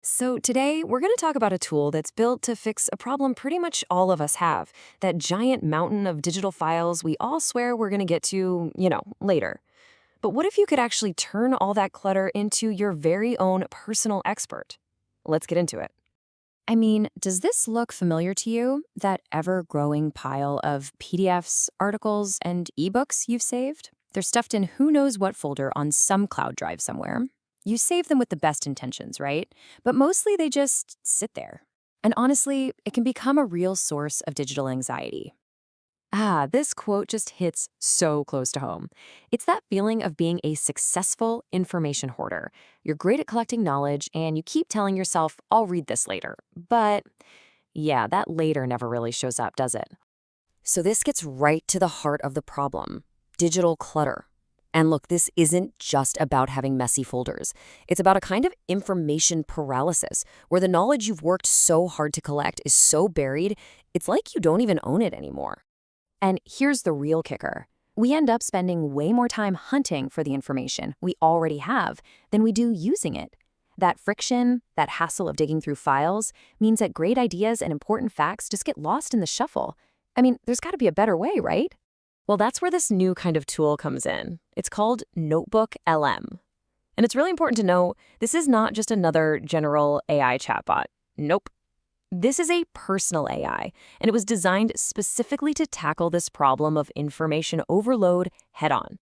So, today we're going to talk about a tool that's built to fix a problem pretty much all of us have, that giant mountain of digital files we all swear we're going to get to, later. But what if you could actually turn all that clutter into your very own personal expert? Let's get into it. I mean, does this look familiar to you? That ever growing pile of PDFs, articles, and ebooks you've saved? They're stuffed in who knows what folder on some cloud drive somewhere. You save them with the best intentions, right? But mostly they just sit there. And honestly, it can become a real source of digital anxiety. This quote just hits so close to home. It's that feeling of being a successful information hoarder. You're great at collecting knowledge, and you keep telling yourself, I'll read this later. But yeah, that later never really shows up, does it? So this gets right to the heart of the problem: digital clutter. And look, this isn't just about having messy folders. It's about a kind of information paralysis, where the knowledge you've worked so hard to collect is so buried, it's like you don't even own it anymore. And here's the real kicker. We end up spending way more time hunting for the information we already have than we do using it. That friction, that hassle of digging through files, means that great ideas and important facts just get lost in the shuffle. I mean, there's got to be a better way, right? Well, that's where this new kind of tool comes in. It's called Notebook LM. And it's really important to know this is not just another general AI chatbot. Nope. This is a personal AI, and it was designed specifically to tackle this problem of information overload head on.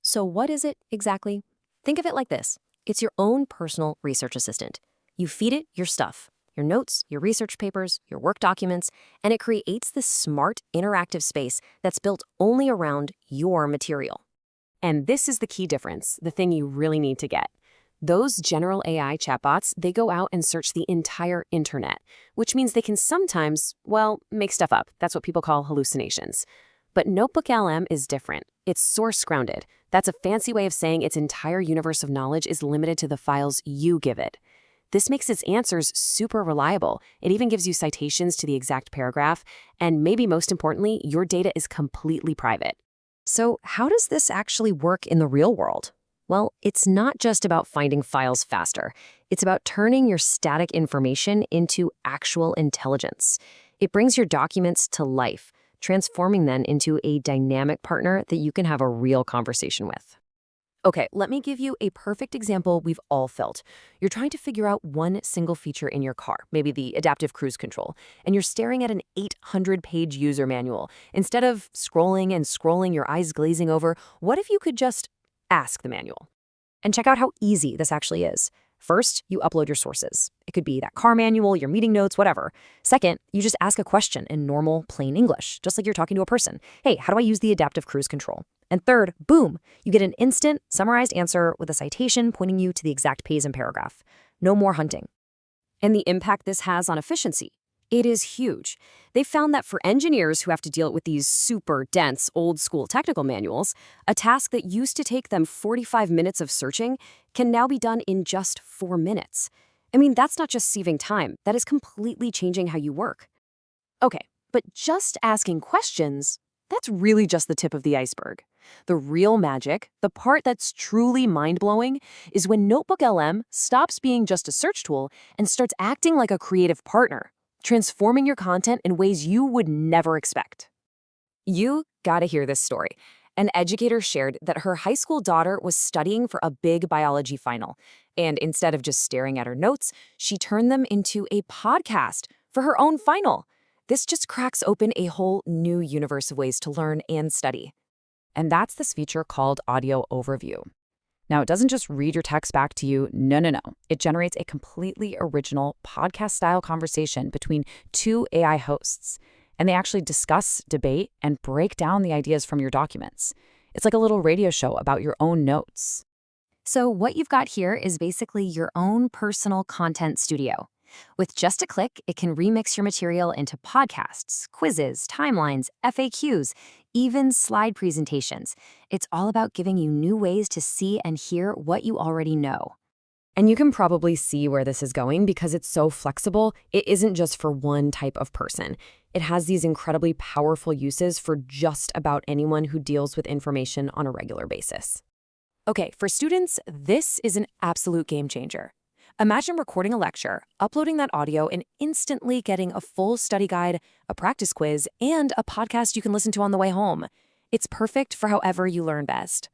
So what is it exactly? Think of it like this. It's your own personal research assistant. You feed it your stuff, your notes, your research papers, your work documents, and it creates this smart, interactive space that's built only around your material. And this is the key difference, the thing you really need to get. Those general AI chatbots, they go out and search the entire internet, which means they can sometimes, well, make stuff up. That's what people call hallucinations. But Notebook LM is different. It's source grounded. That's a fancy way of saying its entire universe of knowledge is limited to the files you give it. This makes its answers super reliable. It even gives you citations to the exact paragraph. And maybe most importantly, your data is completely private. So how does this actually work in the real world? Well, it's not just about finding files faster. It's about turning your static information into actual intelligence. It brings your documents to life, transforming them into a dynamic partner that you can have a real conversation with. Okay, let me give you a perfect example we've all felt. You're trying to figure out one single feature in your car, maybe the adaptive cruise control, and you're staring at an 800-page user manual. Instead of scrolling and scrolling, your eyes glazing over, what if you could just ask the manual? And check out how easy this actually is. First, you upload your sources. It could be that car manual, your meeting notes, whatever. Second, you just ask a question in normal, plain English, just like you're talking to a person. Hey, how do I use the adaptive cruise control? And third, boom, you get an instant, summarized answer with a citation pointing you to the exact page and paragraph. No more hunting. And the impact this has on efficiency. It is huge. They found that for engineers who have to deal with these super dense, old-school technical manuals, a task that used to take them 45 minutes of searching can now be done in just 4 minutes. I mean, that's not just saving time. That is completely changing how you work. Okay, but just asking questions, that's really just the tip of the iceberg. The real magic, the part that's truly mind-blowing, is when Notebook LM stops being just a search tool and starts acting like a creative partner, transforming your content in ways you would never expect. You gotta hear this story. An educator shared that her high school daughter was studying for a big biology final, and instead of just staring at her notes, she turned them into a podcast for her own final. This just cracks open a whole new universe of ways to learn and study. And that's this feature called Audio Overview. Now, it doesn't just read your text back to you. No. It generates a completely original podcast-style conversation between two AI hosts. And they actually discuss, debate, and break down the ideas from your documents. It's like a little radio show about your own notes. So what you've got here is basically your own personal content studio. With just a click, it can remix your material into podcasts, quizzes, timelines, FAQs, even slide presentations. It's all about giving you new ways to see and hear what you already know. And you can probably see where this is going because it's so flexible. It isn't just for one type of person. It has these incredibly powerful uses for just about anyone who deals with information on a regular basis. Okay, for students, this is an absolute game changer. Imagine recording a lecture, uploading that audio, and instantly getting a full study guide, a practice quiz, and a podcast you can listen to on the way home. It's perfect for however you learn best.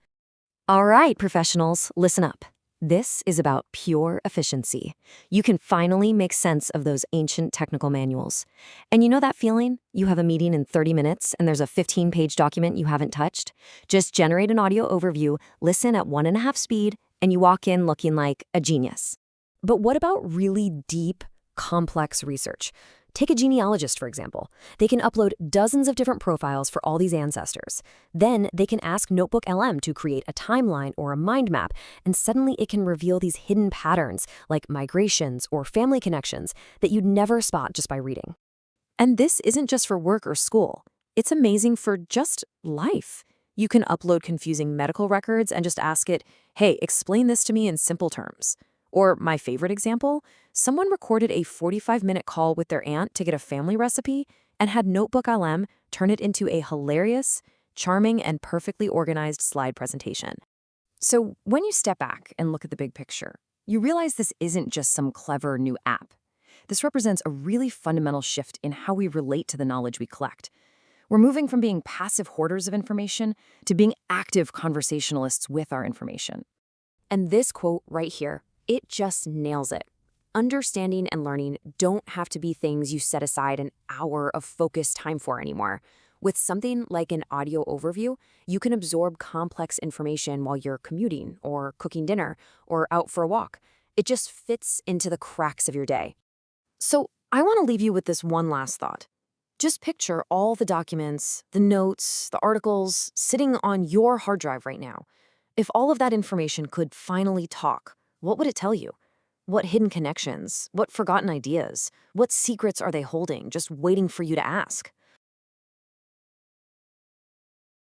All right, professionals, listen up. This is about pure efficiency. You can finally make sense of those ancient technical manuals. And you know that feeling? You have a meeting in 30 minutes and there's a 15-page document you haven't touched? Just generate an audio overview, listen at 1.5 speed, and you walk in looking like a genius. But what about really deep, complex research? Take a genealogist, for example. They can upload dozens of different profiles for all these ancestors. Then they can ask Notebook LM to create a timeline or a mind map, and suddenly it can reveal these hidden patterns like migrations or family connections that you'd never spot just by reading. And this isn't just for work or school. It's amazing for just life. You can upload confusing medical records and just ask it, hey, explain this to me in simple terms. Or my favorite example, someone recorded a 45-minute call with their aunt to get a family recipe and had Notebook LM turn it into a hilarious, charming, and perfectly organized slide presentation. So when you step back and look at the big picture, you realize this isn't just some clever new app. This represents a really fundamental shift in how we relate to the knowledge we collect. We're moving from being passive hoarders of information to being active conversationalists with our information. And this quote right here, it just nails it. Understanding and learning don't have to be things you set aside an hour of focused time for anymore. With something like an audio overview, you can absorb complex information while you're commuting or cooking dinner or out for a walk. It just fits into the cracks of your day. So I want to leave you with this one last thought. Just picture all the documents, the notes, the articles sitting on your hard drive right now. If all of that information could finally talk, what would it tell you? What hidden connections? What forgotten ideas? What secrets are they holding, just waiting for you to ask?